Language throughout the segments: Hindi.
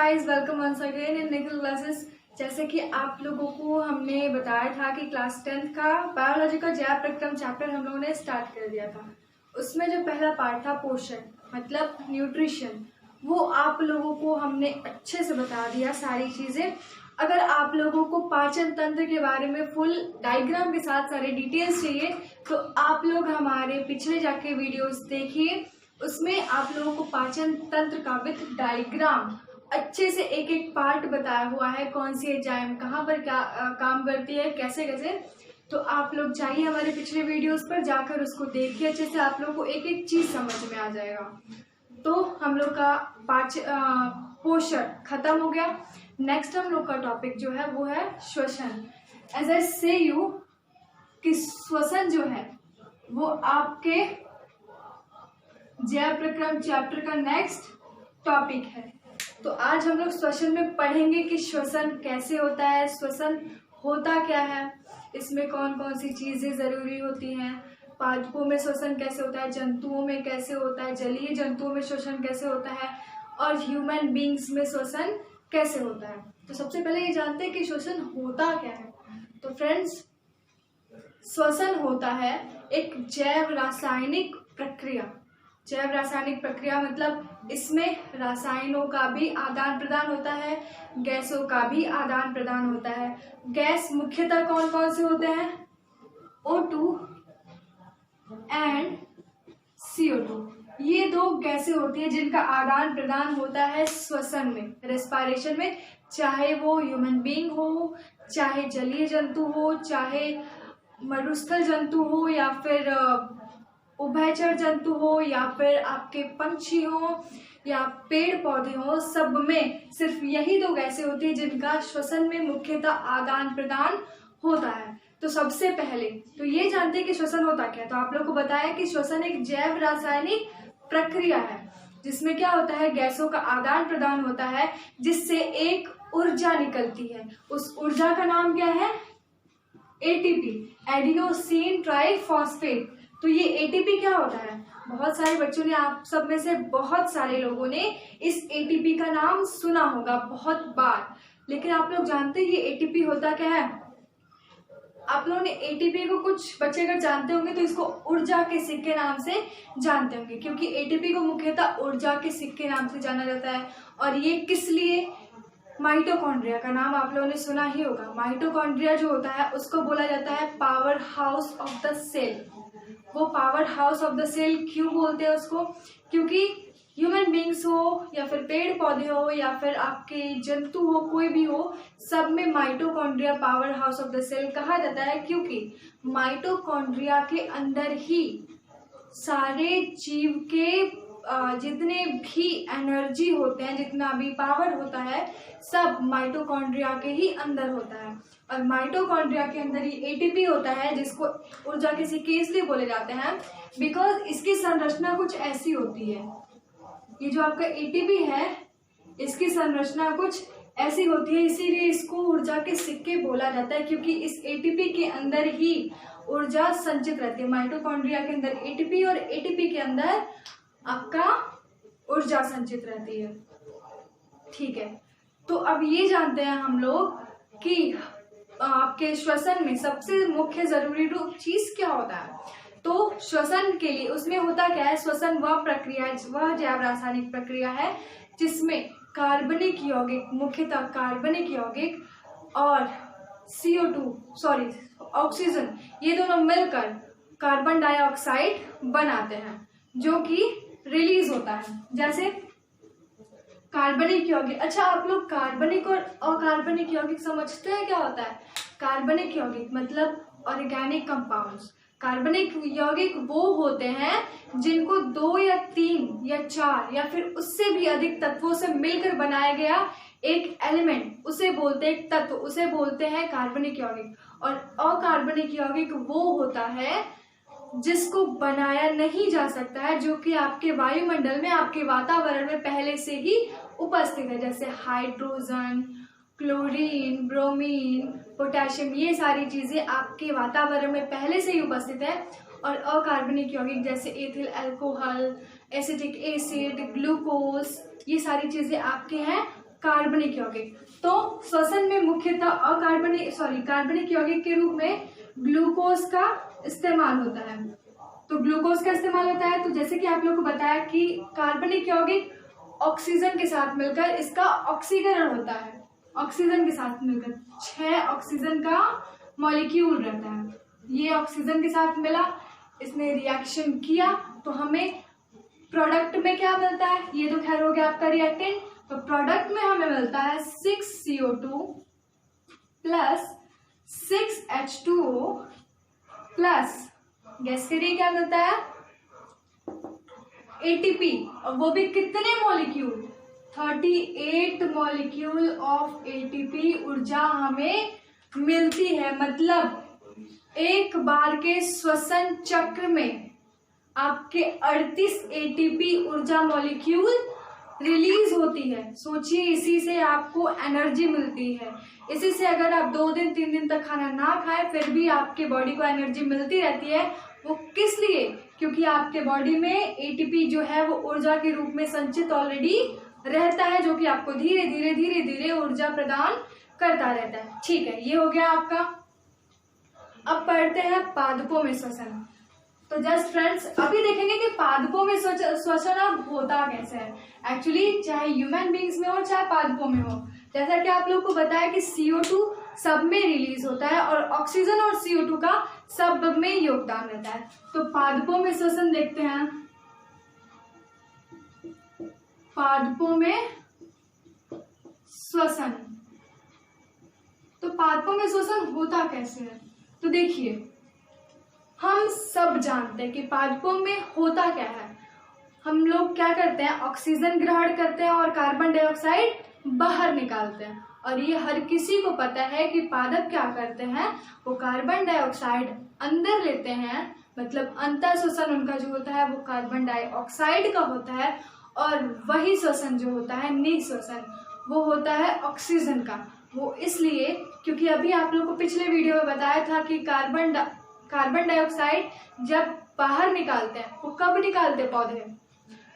Guys, welcome once again in Nikhil classes. जैसे कि आप लोगों को हमने बताया था कि क्लास 10th का बायोलॉजी का जैव प्रक्रम चैप्टर हम लोगों ने स्टार्ट कर दिया था। उसमें जो पहला पार्ट था पोषण मतलब न्यूट्रिशन, वो आप लोगों को हमने अच्छे से बता दिया सारी चीज़ें। अगर आप लोगों को पाचन तंत्र के बारे में फुल डायग्राम के साथ सारे डिटेल्स चाहिए तो आप लोग हमारे पिछले जाके वीडियोस देखिए। उसमें आप लोगों को पाचन तंत्र का विद डायग्राम अच्छे से एक एक पार्ट बताया हुआ है, कौन सी एंजाइम कहाँ पर क्या काम करती है, कैसे कैसे। तो आप लोग जाइए हमारे पिछले वीडियोस पर जाकर उसको देखिए अच्छे से, आप लोग को एक एक चीज समझ में आ जाएगा। तो हम लोग का पोषण खत्म हो गया। नेक्स्ट हम लोग का टॉपिक जो है वो है श्वसन। एज आई से यू कि श्वसन जो है वो आपके जैव प्रक्रम चैप्टर का नेक्स्ट टॉपिक है। तो आज हम लोग श्वसन में पढ़ेंगे कि श्वसन कैसे होता है, श्वसन होता क्या है, इसमें कौन कौन सी चीजें जरूरी होती हैं, पादपों में श्वसन कैसे होता है, जंतुओं में कैसे होता है, जलीय जंतुओं में श्वसन कैसे होता है और ह्यूमन बींग्स में श्वसन कैसे होता है। तो सबसे पहले ये जानते हैं कि श्वसन होता क्या है। तो फ्रेंड्स, श्वसन होता है एक जैव रासायनिक प्रक्रिया। जैव रासायनिक प्रक्रिया मतलब इसमें रसायनों का भी आदान प्रदान होता है, गैसों का भी आदान प्रदान होता है। गैस मुख्यतः कौन कौन से होते हैं? O2 and CO2। ये दो गैसें होती है जिनका आदान प्रदान होता है श्वसन में, रेस्पिरेशन में, चाहे वो ह्यूमन बीइंग हो, चाहे जलीय जंतु हो, चाहे मरुस्थल जंतु हो, या फिर उभयचर जंतु हो, या फिर आपके पंछी हो, या पेड़ पौधे हो। सब में सिर्फ यही दो गैसें होती है जिनका श्वसन में मुख्यतः आदान प्रदान होता है। तो सबसे पहले तो ये जानते हैं कि श्वसन होता क्या है। तो आप लोग को बताया कि श्वसन एक जैव रासायनिक प्रक्रिया है जिसमें क्या होता है, गैसों का आदान प्रदान होता है जिससे एक ऊर्जा निकलती है। उस ऊर्जा का नाम क्या है? ATP, adenosine triphosphate. तो ये ATP क्या होता है? बहुत सारे बच्चों ने, आप सब में से बहुत सारे लोगों ने इस ATP का नाम सुना होगा बहुत बार, लेकिन आप लोग जानते हैं ये ATP होता क्या है? आप लोगों ने ATP को, कुछ बच्चे अगर जानते होंगे तो इसको ऊर्जा के सिक्के नाम से जानते होंगे, क्योंकि ATP को मुख्यतः ऊर्जा के सिक्के नाम से जाना जाता है। और ये किस लिए? माइटोकॉन्ड्रिया का नाम आप लोगों ने सुना ही होगा। माइटोकॉन्ड्रिया जो होता है उसको बोला जाता है power house of the cell. वो power house of the cell क्यों बोलते हैं उसको? क्योंकि ह्यूमन बींग्स हो, या फिर पेड़ पौधे हो, या फिर आपके जंतु हो, कोई भी हो, सब में mitochondria power house of the cell कहा जाता है, क्योंकि माइटोकॉन्ड्रिया के अंदर ही सारे जीव के जितने भी एनर्जी होते हैं, जितना भी पावर होता है, सब माइटोकॉन्ड्रिया के ही अंदर होता है। और माइटोकॉन्ड्रिया के अंदर ही ATP होता है, जिसको ऊर्जा के सिक्के इसलिए बोले जाते हैं बिकॉज इसकी संरचना कुछ ऐसी होती है। ये जो आपका ATP है इसकी संरचना कुछ ऐसी होती है, इसीलिए इसको ऊर्जा के सिक्के बोला जाता है, क्योंकि इस ATP के अंदर ही ऊर्जा संचित रहती है। माइटोकॉन्ड्रिया के अंदर ATP और ATP के अंदर आपका ऊर्जा संचित रहती है। ठीक है, तो अब ये जानते हैं हम लोग कि आपके श्वसन में सबसे मुख्य जरूरी रूप चीज क्या होता है। तो श्वसन के लिए उसमें होता क्या है? श्वसन वह प्रक्रिया, वह जैव रासायनिक प्रक्रिया है जिसमें कार्बनिक यौगिक, मुख्यतः कार्बनिक यौगिक और ऑक्सीजन, ये दोनों मिलकर कार्बन डाइऑक्साइड बनाते हैं जो कि रिलीज होता है। जैसे कार्बनिक यौगिक, अच्छा आप लोग कार्बनिक और अकार्बनिक यौगिक समझते हैं क्या होता है? कार्बनिक यौगिक मतलब ऑर्गेनिक कंपाउंड्स। कार्बनिक यौगिक वो होते हैं जिनको 2 या 3 या 4 या फिर उससे भी अधिक तत्वों से मिलकर बनाया गया एक एलिमेंट, उसे बोलते हैं, एक तत्व, उसे बोलते हैं कार्बनिक यौगिक। और अकार्बनिक यौगिक वो होता है जिसको बनाया नहीं जा सकता है, जो कि आपके वायुमंडल में, आपके वातावरण में पहले से ही उपस्थित है, जैसे हाइड्रोजन, क्लोरीन, ब्रोमीन, पोटेशियम, ये सारी चीजें आपके वातावरण में पहले से ही उपस्थित है। और अकार्बनिक यौगिक जैसे ethyl alcohol, acetic acid, glucose, ये सारी चीजें आपके हैं कार्बनिक यौगिक। तो श्वसन में मुख्यतः कार्बनिक यौगिक के रूप में ग्लूकोज का इस्तेमाल होता है। तो ग्लूकोज का इस्तेमाल होता है, तो जैसे कि आप लोग को बताया कि कार्बनिक यौगिक ऑक्सीजन के साथ मिलकर इसका ऑक्सीकरण होता है। ऑक्सीजन के साथ मिलकर 6 ऑक्सीजन का मॉलिक्यूल रहता है। ये ऑक्सीजन के साथ मिला, इसने रिएक्शन किया, तो हमें प्रोडक्ट में क्या मिलता है, ये तो खैर हो गया आपका रिएक्टेंट। तो प्रोडक्ट में हमें मिलता है 6CO2 plus 6H2O plus gas करिए क्या मिलता है, ATP। और वो भी कितने मॉलिक्यूल, 38 मॉलिक्यूल ऑफ ATP ऊर्जा हमें मिलती है। मतलब एक बार के श्वसन चक्र में आपके 38 ATP ऊर्जा मॉलिक्यूल रिलीज होती है। सोचिए, इसी से आपको एनर्जी मिलती है। इसी से अगर आप 2 दिन 3 दिन तक खाना ना खाएं फिर भी आपके बॉडी को एनर्जी मिलती रहती है। वो किस लिए, क्योंकि आपके बॉडी में ATP जो है वो ऊर्जा के रूप में संचित ऑलरेडी रहता है, जो कि आपको धीरे धीरे धीरे धीरे ऊर्जा प्रदान करता रहता है। ठीक है, ये हो गया आपका। अब पढ़ते हैं पादपों में श्वसन। तो जस्ट फ्रेंड्स, अभी देखेंगे कि पादपों में श्वसन अब होता कैसे है। एक्चुअली चाहे ह्यूमन बींग्स में हो चाहे पादपों में हो, जैसा कि आप लोग को बताया कि CO2 सब में रिलीज होता है और ऑक्सीजन और CO2 का सब में योगदान रहता है। तो पादपों में श्वसन देखते हैं। पादपों में श्वसन, तो पादपों में श्वसन होता कैसे है। तो देखिए, हम सब जानते हैं कि पादपों में होता क्या है। हम लोग क्या करते हैं, ऑक्सीजन ग्रहण करते हैं और कार्बन डाइऑक्साइड बाहर निकालते हैं। और ये हर किसी को पता है कि पादप क्या करते हैं, वो कार्बन डाइऑक्साइड अंदर लेते हैं, मतलब अंतर श्वसन उनका जो होता है वो कार्बन डाइऑक्साइड का होता है, और वही श्वसन जो होता है निःश्वसन वो होता है ऑक्सीजन का। वो इसलिए क्योंकि अभी आप लोगों को पिछले वीडियो में बताया था कि कार्बन डाइऑक्साइड जब बाहर निकालते हैं, वो कब निकालते पौधे,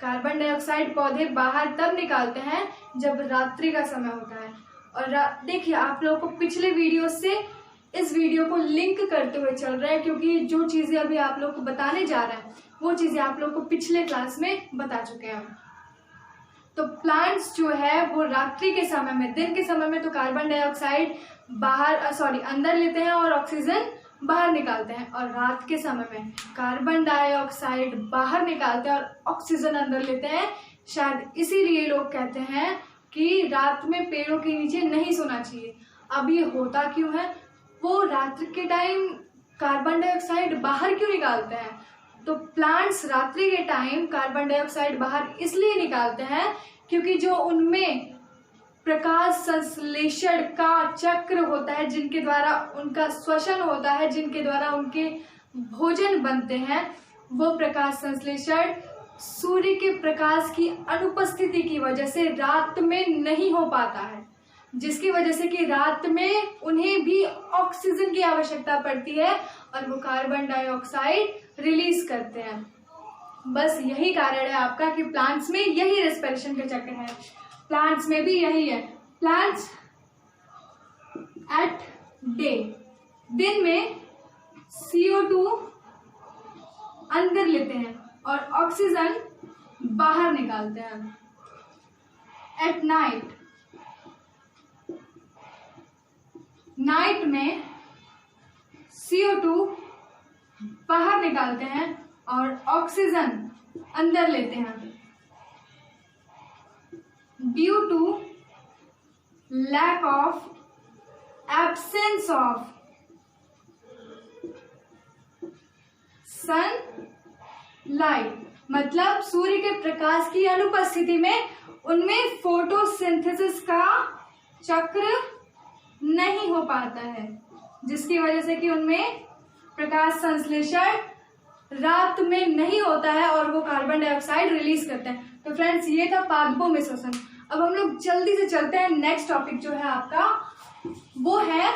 कार्बन डाइऑक्साइड पौधे बाहर तब निकालते हैं जब रात्रि का समय होता है। और देखिए, आप लोगों को पिछले वीडियो से इस वीडियो को लिंक करते हुए चल रहा है, क्योंकि जो चीजें अभी आप लोग को बताने जा रहे हैं वो चीजें आप लोग को पिछले क्लास में बता चुके हैं। तो प्लांट्स जो है वो रात्रि के समय में, दिन के समय में तो कार्बन डाइऑक्साइड अंदर लेते हैं और ऑक्सीजन बाहर निकालते हैं, और रात के समय में कार्बन डाइऑक्साइड बाहर निकालते हैं और ऑक्सीजन अंदर लेते हैं। शायद इसीलिए लोग कहते हैं कि रात में पेड़ों के नीचे नहीं सोना चाहिए। अब ये होता क्यों है, वो रात्रि के टाइम कार्बन डाइऑक्साइड बाहर क्यों निकालते हैं। तो प्लांट्स रात्रि के टाइम कार्बन डाइऑक्साइड बाहर इसलिए निकालते हैं क्योंकि जो उनमें प्रकाश संश्लेषण का चक्र होता है, जिनके द्वारा उनका श्वसन होता है, जिनके द्वारा उनके भोजन बनते हैं, वो प्रकाश संश्लेषण सूर्य के प्रकाश की अनुपस्थिति की वजह से रात में नहीं हो पाता है, जिसकी वजह से कि रात में उन्हें भी ऑक्सीजन की आवश्यकता पड़ती है और वो कार्बन डाइऑक्साइड रिलीज करते हैं। बस यही कारण है आपका कि प्लांट्स में यही रेस्पिरेशन का चक्र है, प्लांट्स में भी यही है। प्लांट्स एट डे, दिन में CO2 अंदर लेते हैं और ऑक्सीजन बाहर निकालते हैं। एट नाइट में CO2 बाहर निकालते हैं और ऑक्सीजन अंदर लेते हैं। Due to lack of absence of sunlight, मतलब सूर्य के प्रकाश की अनुपस्थिति में उनमें फोटोसिंथेसिस का चक्र नहीं हो पाता है, जिसकी वजह से कि उनमें प्रकाश संश्लेषण रात में नहीं होता है और वो कार्बन डाइऑक्साइड रिलीज करते हैं। तो फ्रेंड्स, ये था पादपों में श्वसन। अब हम लोग जल्दी से चलते हैं, नेक्स्ट टॉपिक जो है आपका वो है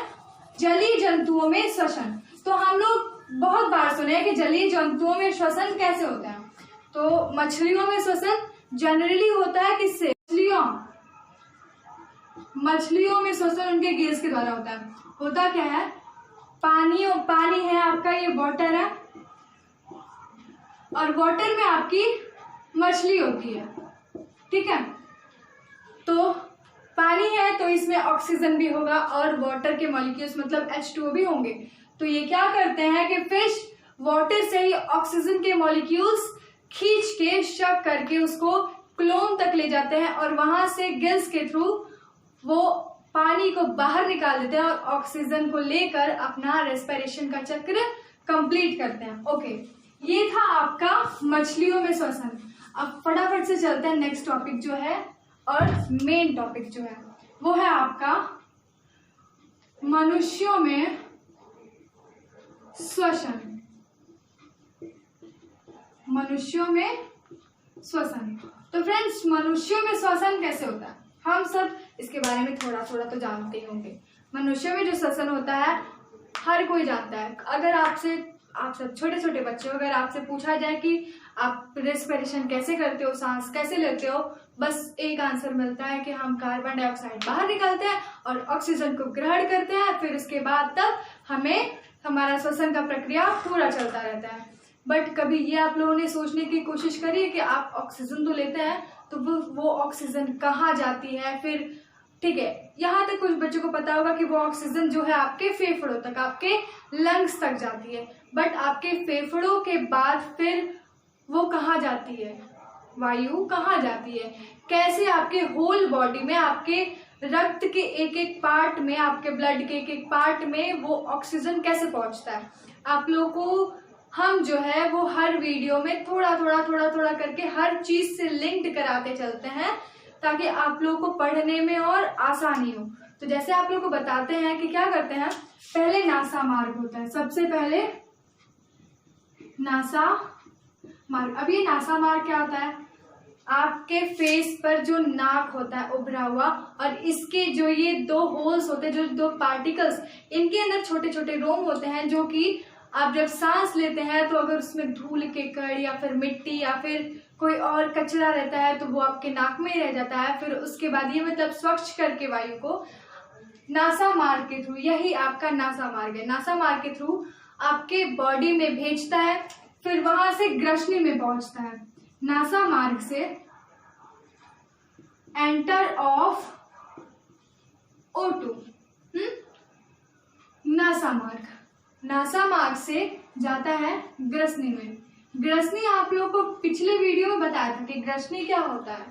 जलीय जंतुओं में श्वसन। तो हम लोग बहुत बार सुने हैं कि जलीय जंतुओं में श्वसन कैसे होता है। तो मछलियों में श्वसन जनरली होता है किससे, मछलियों में श्वसन उनके गिल्स के द्वारा होता है। होता क्या है, पानी है आपका, ये वाटर है, और वाटर में आपकी मछली होती है, ठीक है। तो पानी है तो इसमें ऑक्सीजन भी होगा और वाटर के मॉलिक्यूल्स मतलब H2O भी होंगे। तो ये क्या करते हैं कि फिश वाटर से ही ऑक्सीजन के मॉलिक्यूल्स खींच के शक करके उसको क्लोन तक ले जाते हैं और वहां से गिल्स के थ्रू वो पानी को बाहर निकाल देते हैं और ऑक्सीजन को लेकर अपना रेस्पिरेशन का चक्र कंप्लीट करते हैं। ओके, ये था आपका मछलियों में श्वसन। अब फटाफट से चलते हैं नेक्स्ट टॉपिक जो है, और मेन टॉपिक जो है वो है आपका मनुष्यों में श्वसन। मनुष्यों में श्वसन। तो फ्रेंड्स, मनुष्यों में श्वसन कैसे होता है, हम सब इसके बारे में थोड़ा थोड़ा तो जानते ही होंगे। मनुष्यों में जो श्वसन होता है हर कोई जानता है। अगर आप सब छोटे छोटे बच्चे हो, अगर आपसे पूछा जाए कि आप रेस्पिरेशन कैसे करते हो, सांस कैसे लेते हो, बस एक आंसर मिलता है कि हम कार्बन डाइऑक्साइड बाहर निकालते हैं और ऑक्सीजन को ग्रहण करते हैं, फिर उसके बाद तब हमें हमारा श्वसन का प्रक्रिया पूरा चलता रहता है। बट कभी ये आप लोगों ने सोचने की कोशिश करी है कि आप ऑक्सीजन तो लेते हैं तो वो ऑक्सीजन कहाँ जाती है? फिर ठीक है, यहाँ तक कुछ बच्चों को पता होगा कि वो ऑक्सीजन जो है आपके फेफड़ों तक, आपके लंग्स तक जाती है, बट आपके फेफड़ों के बाद फिर वो कहाँ जाती है? वायु कहाँ जाती है? कैसे आपके होल बॉडी में, आपके रक्त के एक एक पार्ट में, आपके ब्लड के एक एक पार्ट में वो ऑक्सीजन कैसे पहुंचता है? आप लोगों को हम जो है वो हर वीडियो में थोड़ा थोड़ा करके हर चीज से लिंक्ड कराते चलते हैं ताकि आप लोगों को पढ़ने में और आसानी हो। तो जैसे आप लोगों को बताते हैं कि क्या करते हैं, पहले नासा मार्ग होता है, सबसे पहले नासा मार्ग। अब ये नासा मार्ग क्या होता है? आपके फेस पर जो नाक होता है उभरा हुआ, और इसके जो ये दो होल्स होते हैं, जो दो पार्टिकल्स, इनके अंदर छोटे छोटे रोम होते हैं, जो कि आप जब सांस लेते हैं तो अगर उसमें धूल के कण या फिर मिट्टी या फिर कोई और कचरा रहता है तो वो आपके नाक में ही रह जाता है। फिर उसके बाद ये मतलब स्वच्छ करके वायु को नासा मार्ग के थ्रू, यही आपका नासा मार्ग है, नासा मार्ग के थ्रू आपके बॉडी में भेजता है, फिर वहां से ग्रसनी में पहुंचता है। नासा मार्ग से एंटर ऑफ O2, नासा मार्ग से जाता है ग्रसनी में। ग्रसनी आप लोगों को पिछले वीडियो में बताया था कि ग्रसनी क्या होता है।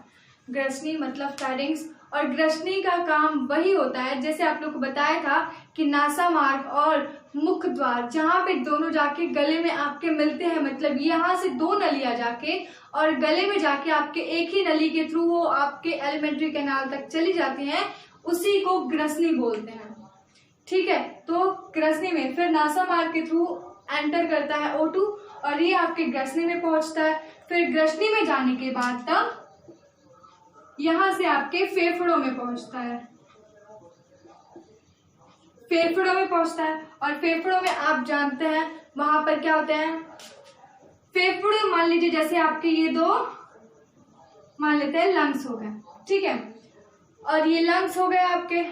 ग्रसनी मतलब फेरिंग्स, और ग्रसनी का काम वही होता है जैसे आप लोग को बताया था कि नासा मार्ग और मुख द्वार, जहाँ पे दोनों जाके गले में आपके मिलते हैं, मतलब यहाँ से दो नलियां जाके और गले में जाके आपके एक ही नली के थ्रू वो आपके एलिमेंट्री कैनाल तक चली जाती हैं, उसी को ग्रसनी बोलते हैं। ठीक है, तो ग्रसनी में फिर नासा मार्ग के थ्रू एंटर करता है O2 और ये आपके ग्रसनी में पहुंचता है। फिर ग्रसनी में जाने के बाद तब यहां से आपके फेफड़ों में पहुंचता है, फेफड़ों में पहुंचता है। और फेफड़ों में आप जानते हैं वहां पर क्या होते हैं, फेफड़े मान लीजिए जैसे आपके ये दो मान लेते हैं लंग्स हो गए, ठीक है, और ये लंग्स हो गए आपके,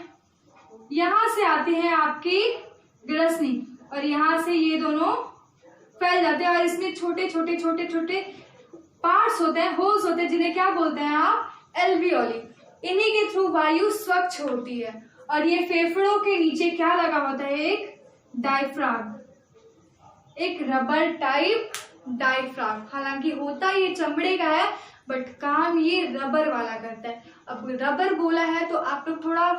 यहां से आती है आपकी ग्रसनी और यहां से ये दोनों फैल जाते हैं और इसमें छोटे छोटे छोटे छोटे पार्ट्स होते हैं, होल्स होते हैं, जिन्हें क्या बोलते हैं आप, एल्वियोली। इन्हीं के थ्रू वायु स्वच्छ होती है। और ये फेफड़ों के नीचे क्या लगा होता है, एक डायफ्राम, एक रबर टाइप डायफ्राम। हालांकि होता ये चमड़े का है बट काम ये रबर वाला करता है। अब रबर बोला है तो आप लोग थोड़ा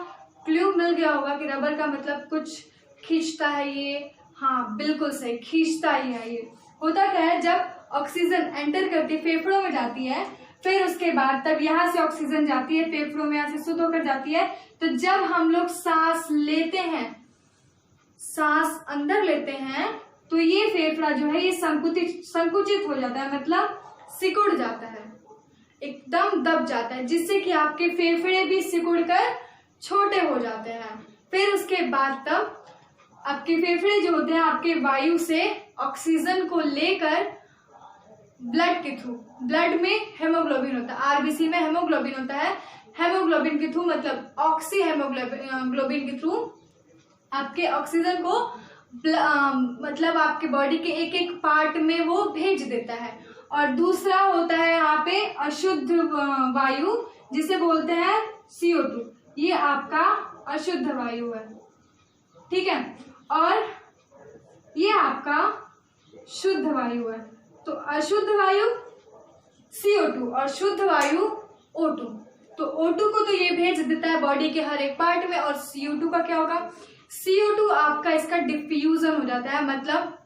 क्लू मिल गया होगा कि रबर का मतलब कुछ खींचता है ये, हाँ बिल्कुल सही, खींचता ही है ये। होता क्या है, जब ऑक्सीजन एंटर करती है फेफड़ों में जाती है, फिर उसके बाद तब यहाँ से ऑक्सीजन जाती है फेफड़ों में, यहाँ से शुद्ध होकर जाती है। तो जब हम लोग सांस लेते हैं, सांस अंदर लेते हैं, तो ये फेफड़ा जो है ये संकुचित हो जाता है, मतलब सिकुड़ जाता है, एकदम दब जाता है, जिससे कि आपके फेफड़े भी सिकुड़ कर छोटे हो जाते हैं। फिर उसके बाद तब आपके फेफड़े जो होते हैं आपके वायु से ऑक्सीजन को लेकर ब्लड के थ्रू, ब्लड में हेमोग्लोबिन होता है, आरबीसी में हेमोग्लोबिन होता है, हेमोग्लोबिन हीमोग्लोबिन के थ्रू, मतलब ऑक्सी हीमोग्लोबिन के थ्रू आपके ऑक्सीजन को मतलब आपके बॉडी के एक एक पार्ट में वो भेज देता है। और दूसरा होता है यहाँ पे अशुद्ध वायु, जिसे बोलते हैं CO2। ये आपका अशुद्ध वायु है, ठीक है। और ये आपका शुद्ध वायु है। तो अशुद्ध वायु CO2 और शुद्ध वायु O2। तो O2 को तो ये भेज देता है बॉडी के हर एक पार्ट में, और CO2 का क्या होगा, CO2 आपका इसका डिफ्यूजन हो जाता है, मतलब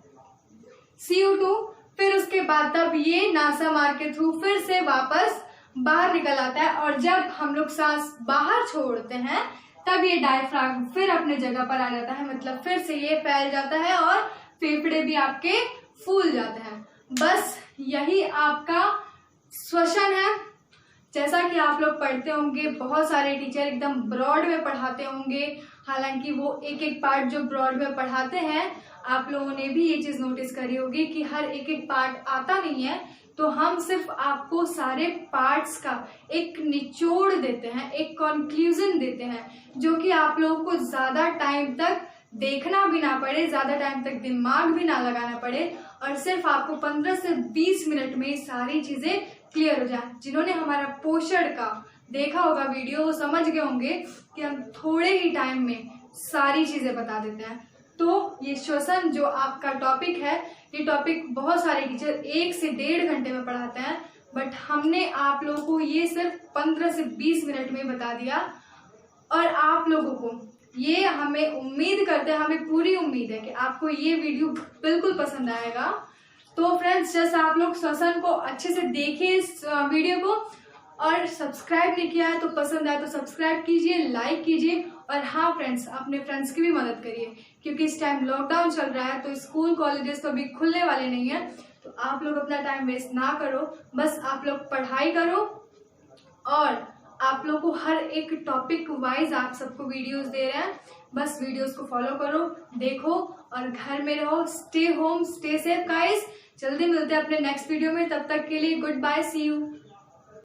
CO2 फिर उसके बाद तब ये नासा मार के थ्रू फिर से वापस बाहर निकल आता है। और जब हम लोग सांस बाहर छोड़ते हैं तब ये डायफ्राम फिर अपने जगह पर आ जाता है, मतलब फिर से ये फैल जाता है और फेफड़े भी आपके फूल जाते हैं। बस यही आपका श्वसन है। जैसा कि आप लोग पढ़ते होंगे, बहुत सारे टीचर एकदम ब्रॉड में पढ़ाते होंगे, हालांकि वो एक एक पार्ट जो ब्रॉड में पढ़ाते हैं, आप लोगों ने भी ये चीज नोटिस करी होगी कि हर एक एक पार्ट आता नहीं है। तो हम सिर्फ आपको सारे पार्ट्स का एक निचोड़ देते हैं, एक कंक्लूजन देते हैं, जो कि आप लोगों को ज्यादा टाइम तक देखना भी ना पड़े, ज्यादा टाइम तक दिमाग भी ना लगाना पड़े, और सिर्फ आपको 15 से 20 मिनट में सारी चीजें क्लियर हो जाए। जिन्होंने हमारा पोषण का देखा होगा वीडियो, वो समझ गए होंगे कि हम थोड़े ही टाइम में सारी चीजें बता देते हैं। तो ये श्वसन जो आपका टॉपिक है, ये टॉपिक बहुत सारे टीचर 1 से 1.5 घंटे में पढ़ाते हैं, बट हमने आप लोगों को ये सिर्फ 15 से 20 मिनट में बता दिया। और आप लोगों को ये, हमें उम्मीद करते हैं, हमें पूरी उम्मीद है कि आपको ये वीडियो बिल्कुल पसंद आएगा। तो फ्रेंड्स, जैसे आप लोग श्वसन को अच्छे से देखिए इस वीडियो को, और सब्सक्राइब नहीं किया है तो पसंद आए तो सब्सक्राइब कीजिए, लाइक कीजिए। और हाँ फ्रेंड्स, अपने फ्रेंड्स की भी मदद करिए, क्योंकि इस टाइम लॉकडाउन चल रहा है, तो स्कूल कॉलेजेस तो अभी खुलने वाले नहीं है। तो आप लोग अपना टाइम वेस्ट ना करो, बस आप लोग पढ़ाई करो। और आप लोग को हर एक टॉपिक वाइज आप सबको वीडियोस दे रहे हैं, बस वीडियोस को फॉलो करो, देखो और घर में रहो। Stay home, stay safe guys. जल्दी मिलते हैं अपने नेक्स्ट वीडियो में, तब तक के लिए गुड बाय, सी यू।